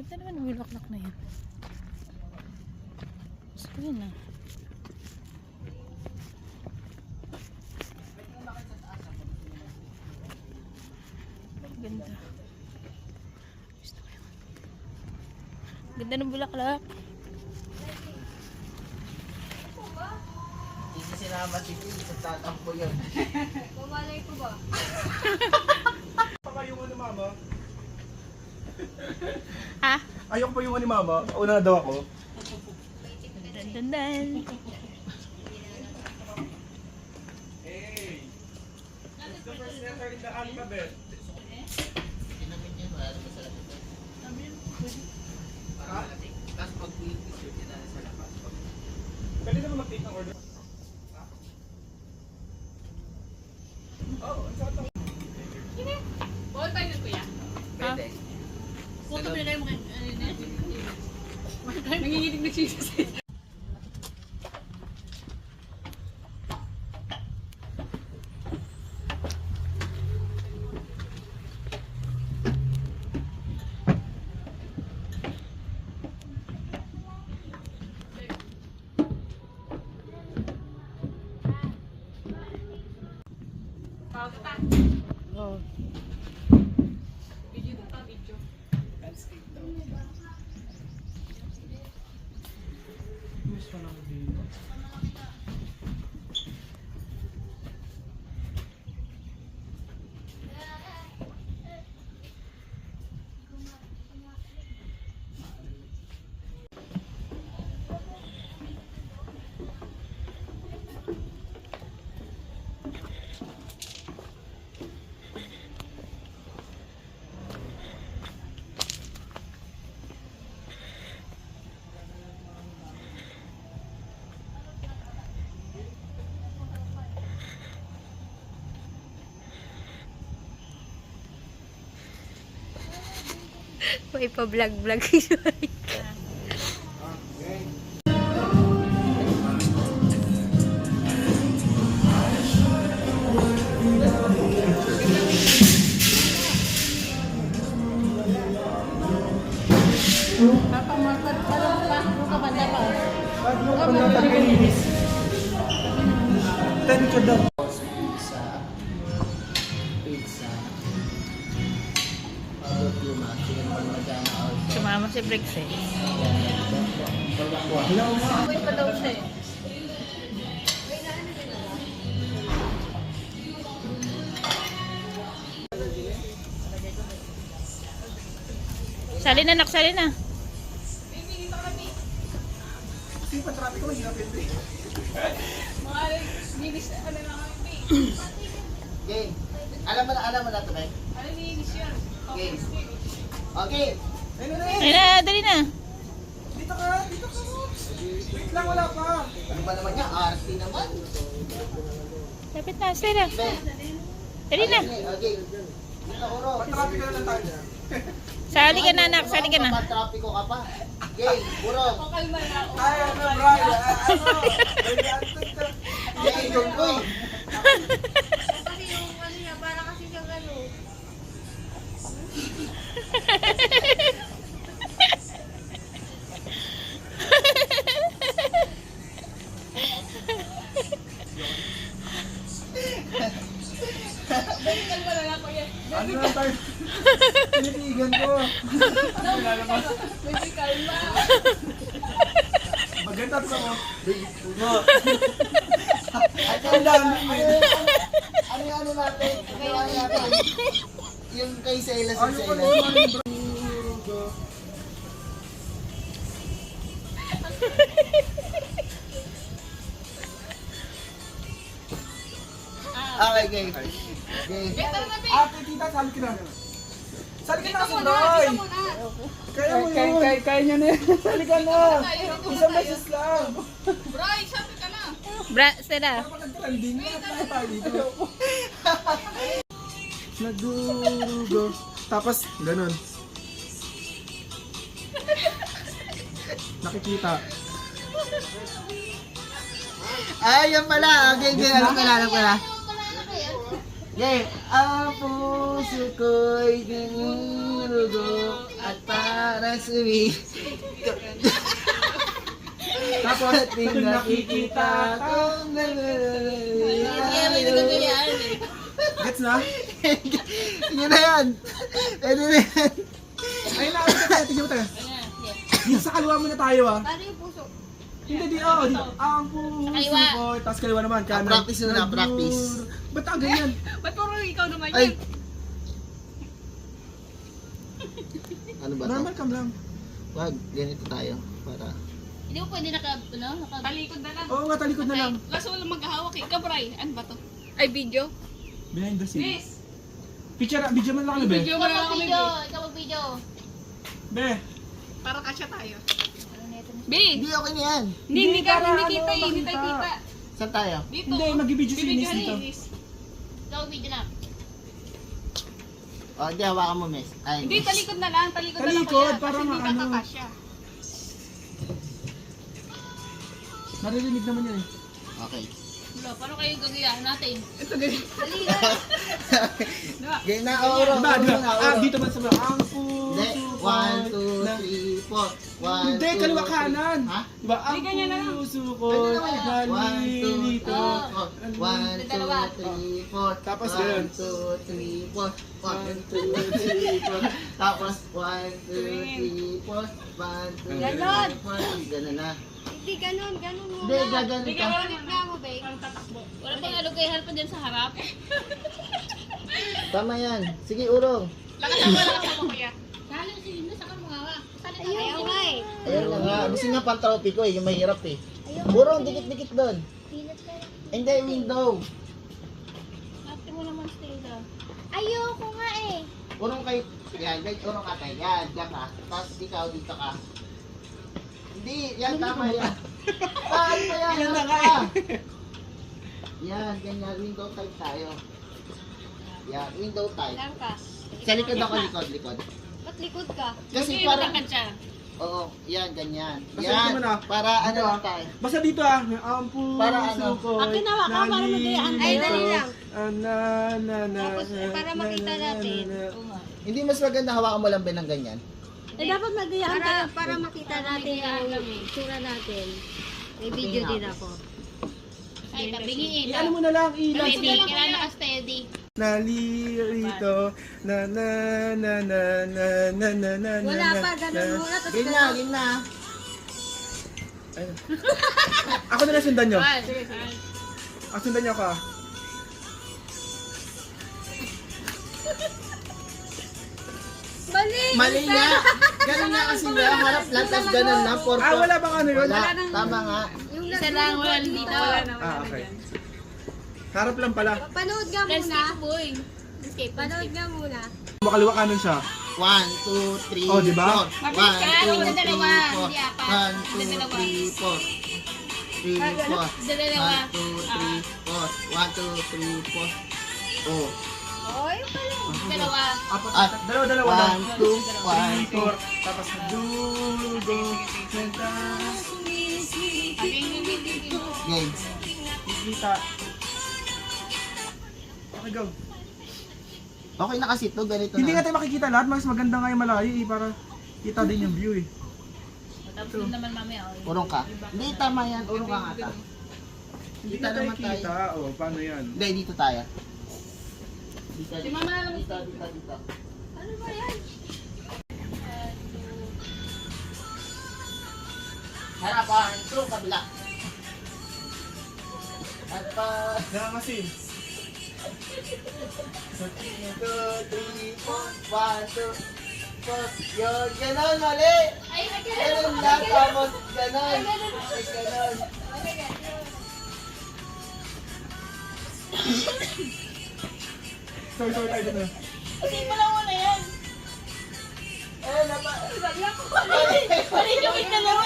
Ganda naman ang bulaklak na yan. Gusto ko yun ah. Ganda. Gusto ko yun. Ganda ng bulaklak. Hindi na sinama si Pin sa tatampo yun. Mamalay ko ba? Yung ano mama? Ha? Ayoko pa yung ano mama. Una daw ako. Dan dan dan. Hey! What's the first letter in the alphabet? Inamin yun, wala naman sa labas. Tapos pag picture niya na sa labas. Pwede naman mag-take ng order. Oh, ang sarap ng... Bawal tayo na kuya. Pwede. Punto mo na kayo mga nanginginig na cheese. Oh. Video na video. Miss pa naman dito. May pa-vlog-vlog yun. Papamarkad pa lang pa. Luka banda pa. Ano ang natagalinis? Ten ka daw. Pizza. Pizza. Pabot yung chicken parmigiana also. Sumama si Briggs eh. Wait pa daw siya eh. Sali na nak, sali na. Kasi pa traffic ko, mahirap yun. Mga linis ano na kami. Okay. Alam mo na ito, Meg? Ano linis yun? Okay. Okay. Ayun na Ay na, dali na. Dito ka, dito ka. Wait lang, wala pa. Ano ba naman niya? RT naman. Lapit na, sali na. Meg. Dali na. Okay. Dito ko ro. Pa-traffic ka na lang tayo. Sali ka na, anak, sali ka na. Trapiko ka pa. Okay. Burong. Kalma na ako. Ay, ano, Brian? Ano? Okay. Yung boy. Kasi yung ano niya, para kasi siyang ano. Kalma na lang kuya. Ano na tayo? Tinitigan ko. Baby, kalma. Maganda sa ko. Ano yung ano natin? Ano natin? Yung kay Silas yung Ano Silas. ka Okay, okay. Okay. Ate, tita, sali ka na. Sali ka na kasi, Roy. Kaya mo yun. Kaya nyo na yun. Sali ka na. Isang beses lang. Bray, sabi ka na. Bra, sila. Kapag nag-trending na tayo dito. Nadugo. Tapos, ganun. Nakikita. Ay, yan pala. Okay, okay. Alam ko na. Okay. Ang puso ko'y nanurugo. At para suwi. Tapos, Ating nakikita kong Gets na? Yun na yan. Pwede na yan. Ayun na, ayun tayo, tignan mo tayo. Dito sa kaliwa muna tayo ah. Paano yung puso? Hindi, di, oh, di. Ang puso Kaliwa. ko. Tapos kaliwa naman, kanan. Practice na, practice. Ba't ang ganyan? Ba't puro ikaw naman Ay. Ano ba to? Normal cam lang. Wag, ganito tayo. Para. Hindi mo pwede naka... Talikod na lang. Oo nga, talikod na lang. Kaso walang maghahawak eh. Ikaw, Bray. Ano ba to? Ay, video? Behind the scenes. Miss! Picture, video man lang kami, be. Video mo na lang kami. Ikaw mag-video. Be. Para kasya tayo. Ano na ito? Be! Hindi, okay na yan. Hindi ka, para hindi ano, kita eh. Hindi tayo makita. kita. Saan tayo? Dito. Hindi, mag-video si Ines Bibidyohan dito. ni Ines. Ikaw mag-video na. O, hindi, hawakan mo, miss. Ay, Hindi, talikod na lang. Talikod na lang Talikod, kuya. para Kasi hindi ka maano. kakasya. Maririnig naman yan eh. Okay. Wala, paano kayo gagayahan natin? Ito ganyan. Diba? Ganyan na, oro. Diba, diba? oro. Ah, dito man sa mga. Ang puso Hindi, ko 1, 2, na- 3, 4. Hindi, kaliwa kanan. Ha? Diba? Ang Hindi, ganyan na lang. puso ko Pwede naman yan. 1, 2, 3, nalilito. 1, 2, 3, 4. Tapos ganun. 1, 2, 3, 4. 1, 2, 3, 4. Tapos 1, 2, 3, 4. 1, 2, 3, 4. Ganon. Ganun na. Hindi, ganun. Ganun muna. Hindi, gaganon Hindi, ka. ganun nga mo, babe. Wala pang alugayhan pa dyan sa harap. Tama yan. Sige, urong. Lakas mo, kuya. Sali si Linda, saka mo nga. Sali Ayaw nga eh. Ayun na nga. Gusto nga pang trophy ko eh. Yung mahirap eh. Urong, dikit-dikit doon. Hindi, window. Ate mo naman, Stella. Ayoko nga eh. Urong kay... Yan, guys, urong ka tayo. Yan, diyan ka. Tapos ikaw dito ka. Hindi, yan, tama yan. Ano ba yan? Yan na Ano nga ka? Yan, ganyan. Window type tayo. Yan, window type. Lang ka. Sa likod ako, likod. Ba't likod ka? Kasi Sige, para... matakad siya. Oo, yan, ganyan. Basta Yan, ito muna. para ano lang tayo. Basta dito ah, ang puso Para ano? ko Akin na, waka, para magayaan Ay, dali lang. Na, na, na, Tapos, para makita natin. Oo nga. Hindi mas maganda hawakan mo lang ba ng ganyan? Eh, dapat magayaan tayo. Para makita natin yung tsura natin. May video din ako. Ay, tabingiin. ano mo na lang, ilan. Steady, kailangan naka-steady. Nalirito, na, na, na, na, na, na, na, na, na, Wala pa, na, ganun na. muna. Tapos Ganyan na. Ayun. Ako na lang sundan nyo. Sige. Ako sundan nyo ako ah. Mali! Mali nga. Ganun nga kasi nga. Harap lang, tapos ganun lang. Ah, wala bang ano yun? Wala. Tama nga. Yung Isa lang, wala dito. Ah, okay. Harap lang pala. Panood nga muna. Landscape boy. Landscape, Panood nga muna. Makaliwa kanan siya. 1, 2, 3, Oh, diba? 4. 1, Mabilis ka, 2, huwag na 3, dalawa. 4. Hindi apat. 1, 2, Hindi dalawa. 3, 4. 3, 4. Dalawa. 1, 2, 3, 4. 1, 2, 3, 4. Oh. Oh, yung pala. Dalawa. Apat, Ah, dalawa lang. 1, 2, 1, 3, 4. Tapos dugo, senta, Game. kita. Okay, go. Okay na kasi ito, ganito Hindi nga na. tayo makikita lahat, mas maganda nga yung malayo eh, para kita din yung view eh. Tapos yun naman mamaya. oh. Urong ka. Hindi, tama yan. Urong ka nga ta. Hindi Kita na tayo naman tayo. kita, oh, paano yan? Hindi, dito tayo. Dito, Si dito. Mama na lang. Dito. Ano ba yan? Harapan, true, kabila. At pa... Nangangasin. 2, 3, 4, 1, 2, 4. Yun, ganon, mali! Ay, Ganon lang, tapos ganon. Ay, ganon. Sorry tayo dito. Kasi pala muna yan. Eh, napa... Mali yung dalawa.